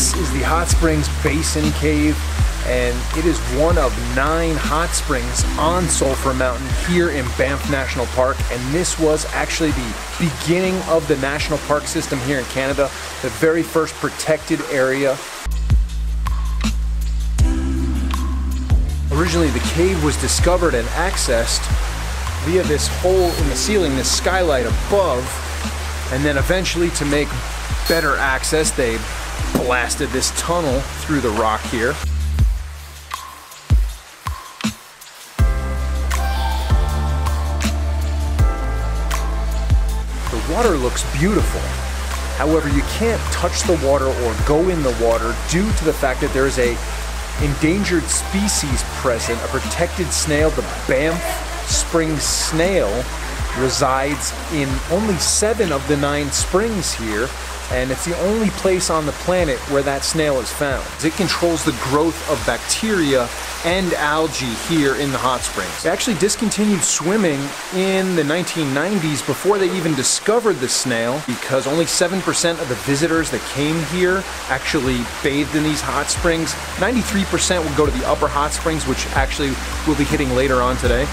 This is the hot springs Basin Cave, and it is one of 9 hot springs on Sulphur Mountain here in Banff National Park. And this was actually the beginning of the national park system here in Canada, the very first protected area. Originally, the cave was discovered and accessed via this hole in the ceiling, this skylight above, and then eventually, to make better access, they blasted this tunnel through the rock here. The water looks beautiful. However, you can't touch the water or go in the water due to the fact that there is a endangered species present, a protected snail. The Banff Springs snail resides in only 7 of the 9 springs here, and it's the only place on the planet where that snail is found. It controls the growth of bacteria and algae here in the hot springs. They actually discontinued swimming in the 1990s before they even discovered the snail, because only 7% of the visitors that came here actually bathed in these hot springs. 93% would go to the upper hot springs, which actually we'll be hitting later on today.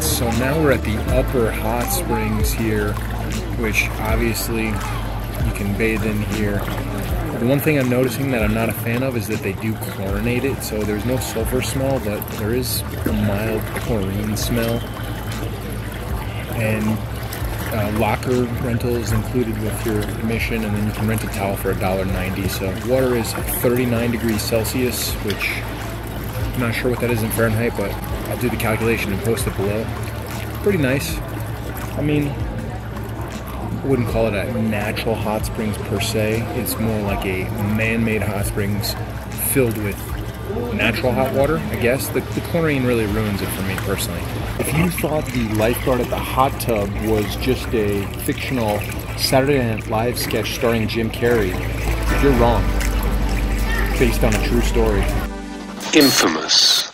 So now we're at the upper hot springs here, which obviously you can bathe in here. The one thing I'm noticing that I'm not a fan of is that they do chlorinate it, so there's no sulfur smell, but there is a mild chlorine smell. And locker rental is included with your admission, and then you can rent a towel for $1.90. So water is 39 degrees Celsius, which I'm not sure what that is in Fahrenheit, but I'll do the calculation and post it below. Pretty nice. I mean, I wouldn't call it a natural hot springs per se. It's more like a man-made hot springs filled with natural hot water, I guess. The chlorine really ruins it for me personally. If you thought the lifeguard at the hot tub was just a fictional Saturday Night Live sketch starring Jim Carrey, you're wrong. Based on a true story. Infamous.